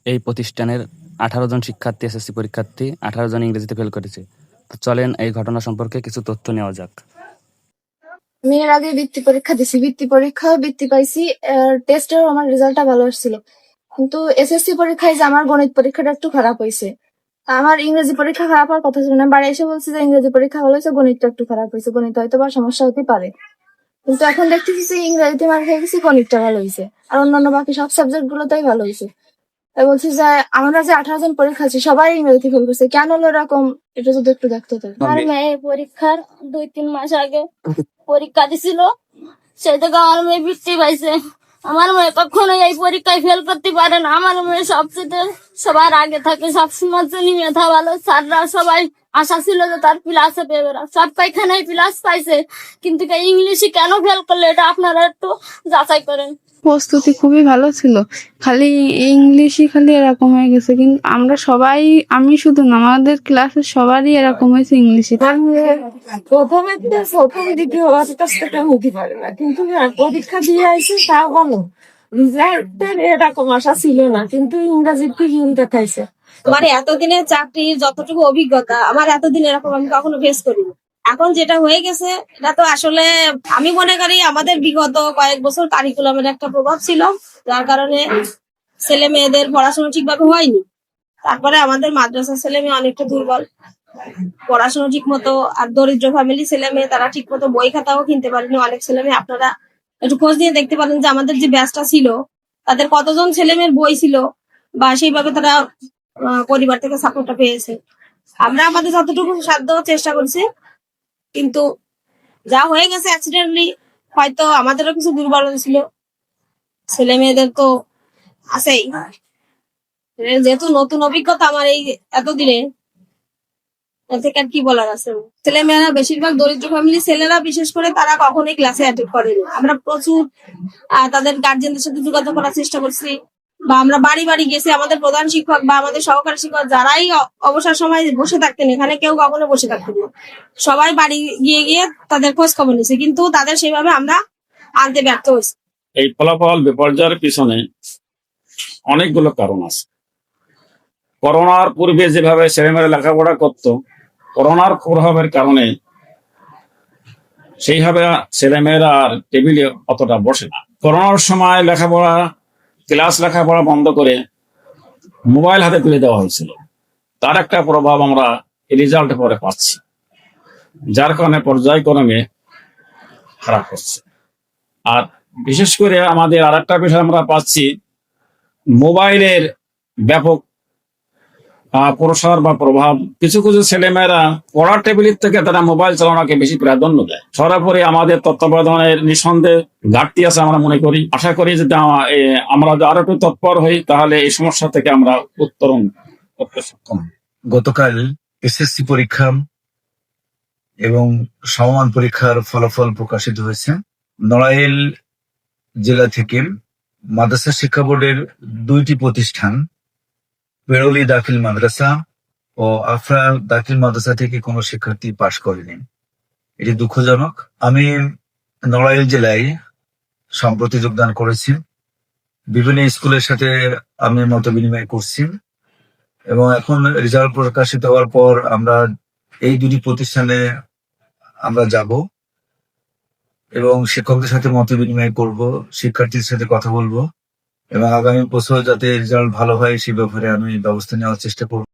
এই প্রতিষ্ঠানের 18 জন শিক্ষার্থী এসএসসি পরীক্ষার্থী 18 জন ইংরেজিতে ফেল করেছে। তো চলেন এই ঘটনা সম্পর্কে কিছু তথ্য নেওয়া যাক। আমি এর আগে বৃত্তি পরীক্ষা দিছি, বৃত্তি পাইছি। টেস্টেও আমার রেজাল্টটা ভালো আসছিল, কিন্তু এসএসসি পরীক্ষায় যে আমার গণিত পরীক্ষাটা একটু খারাপ হয়েছে। আমার ইংরেজি পরীক্ষা খারাপ হওয়ার কথা ছিল না, বাড়ি এসে বলছি যে ইংরেজি পরীক্ষা ভালো হয়েছে, গণিতটা একটু খারাপ হয়েছে, গণিত হয়তো বা সমস্যা হতে পারে। কিন্তু এখন দেখতেছি যে ইংরেজিতে মার খেয়ে গেছি, গণিতটা ভালো হয়েছে, আর অন্যান্য বাকি সব সাবজেক্ট গুলোতেই ভালো হয়েছে। তাই বলছি যে আমরা যে 18 জন পরীক্ষা আছি সবাই ইংরেজিতে ফেল করছে, কেন হলো এরকম? এটা যদি একটু দেখতে হতো। আমার মেয়ে পরীক্ষার 2-3 মাস আগে পরীক্ষা দিছিল, সেই থেকে আমার মেয়ে বৃত্তি পাইছে। আমার মেয়ে কখনো এই পরীক্ষায় ফেল করতে পারে না। আমার মেয়ে সবচেয়ে সবার আগে থাকে, সবসময় জন্য মেধা ভালো। স্যাররা সবাই আশা ছিল যে তার প্লাসে পেবে না, সব পাইখানায় প্লাস পাইছে, কিন্তু ইংলিশে কেন ফেল করলে এটা আপনারা একটু যাচাই করেন। প্রস্তুতি খুবই ভালো ছিল, খালি ইংলিশই খালি এরকম হয়ে গেছে। কিন্তু আমরা সবাই, আমি শুধু না, আমাদের ক্লাসের সবারই এরকম হয়েছে ইংলিশে। প্রথম দ্বিতীয় কাজটা হতে পারে না, কিন্তু পরীক্ষা দিয়ে আইসি তা বলো রেজাল্টের এরকম আশা ছিল না, কিন্তু ইংরাজির কি দেখাইছে। আমার এতদিনের চাকরির যতটুকু অভিজ্ঞতা, আমার এতদিন এরকম আমি কখনো ফেস করিনি। এখন যেটা হয়ে গেছে এটা তো আসলে আমি মনে করি আমাদের বিগত কয়েক বছর কারিকুলামের একটা প্রভাব ছিল, যার কারণে ছেলে মেয়েদের পড়াশোনা ঠিকভাবে হয়নি। তারপরে আমাদের মাদ্রাসার ছেলে মেয়ে অনেকটা দুর্বল, পড়াশোনা ঠিক মতো, আর দরিদ্র ফ্যামিলি ছেলে মেয়ে তারা ঠিক মতো বই খাতাও কিনতে পারেনি। অনেক ছেলে মেয়ে আপনারা একটু খোঁজ নিয়ে দেখতে পারেন যে আমাদের যে ব্যাচটা ছিল তাদের কতজন ছেলে মেয়ের বই ছিল, বা সেইভাবে তারা পরিবার থেকে সাপোর্টটা পেয়েছে। আমরা আমাদের যতটুকু সাধ্য চেষ্টা করছি, কিন্তু যা হয়ে গেছে অ্যাক্সিডেন্টলি, হয়তো আমাদেরও কিছু দুর্বলতা ছিল, ছেলে মেয়েদের তো আছেই। যেহেতু নতুন অভিজ্ঞতা আমার এই এতদিনে, থেকে আর কি বলার আছে। ছেলে মেয়েরা বেশিরভাগ দরিদ্র ফ্যামিলি ছেলেরা বিশেষ করে তারা কখনোই ক্লাসে অ্যাটেন্ড করেনি। আমরা প্রচুর তাদের গার্জেনদের সাথে যোগাযোগ করার চেষ্টা করছি, বা আমরা বাড়ি বাড়ি গেছি। আমাদের প্রধান শিক্ষক বা আমাদের সহকারী শিক্ষক যারাই অবসর সময় বসে থাকতেন, এখানে কেউ কখনো বসে থাকতেন না, সবাই বাড়ি গিয়ে গিয়ে তাদের খোঁজ খবর নিয়েছে, কিন্তু তাদের সেভাবে আমরা আনতে ব্যর্থ হয়েছি। এই ফলাফল বিপর্যয়ের পিছনে অনেকগুলো কারণ আছে। করোনার পূর্বে যেভাবে ছেলেমেয়েরা লেখাপড়া করত, করোনার প্রভাবের কারণে সেইভাবে ছেলেমেয়েরা আর টেবিলে অতটা বসে না। করোনার সময় ক্লাস লেখাপড়া বন্ধ করে মোবাইল হাতে তুলে দেওয়া হয়েছিল, তার একটা প্রভাব আমরা রেজাল্ট পরে পাচ্ছি, যার কারণে পর্যায়ক্রমে খারাপ হচ্ছে। আর বিশেষ করে আমাদের আর একটা বিষয় আমরা পাচ্ছি, মোবাইলের ব্যাপক প্রসার বা প্রভাব। কিছু কিছু ছেলেমেয়েরা পড়ার টেবিলের থেকে তারা মোবাইল চালানোকে বেশি প্রাধান্য দেয়। সর্বোপরি আমাদের তত্ত্বাবধানের নিঃসন্দেহে ঘাটতি আছে আমরা মনে করি। আশা করি যদি আমরা আরো একটু তৎপর হই, তাহলে এই সমস্যা থেকে আমরা উত্তরণ করতে সক্ষম। গতকাল এসএসসি পরীক্ষা এবং সমমান পরীক্ষার ফলাফল প্রকাশিত হয়েছে। নড়াইল জেলা থেকে মাদ্রাসা শিক্ষা বোর্ডের 2টি প্রতিষ্ঠান, পেরোলি দাখিল মাদ্রাসা ও আফরা দাখিল মাদ্রাসা থেকে কোনো শিক্ষার্থী পাশ করেনি। এটি দুঃখজনক। আমি নড়াইল জেলায় সম্প্রতি যোগদান করেছি, বিভিন্ন স্কুলের সাথে আমি মত বিনিময় করছি, এবং এখন রেজাল্ট প্রকাশিত হওয়ার পর আমরা এই 2টি প্রতিষ্ঠানে আমরা যাব এবং শিক্ষকদের সাথে মত বিনিময় করব, শিক্ষার্থীদের সাথে কথা বলবো, এবং আগামী বছর যাতে রেজাল্ট ভালো হয় সে ব্যাপারে আমি ব্যবস্থা নেওয়ার চেষ্টা করব।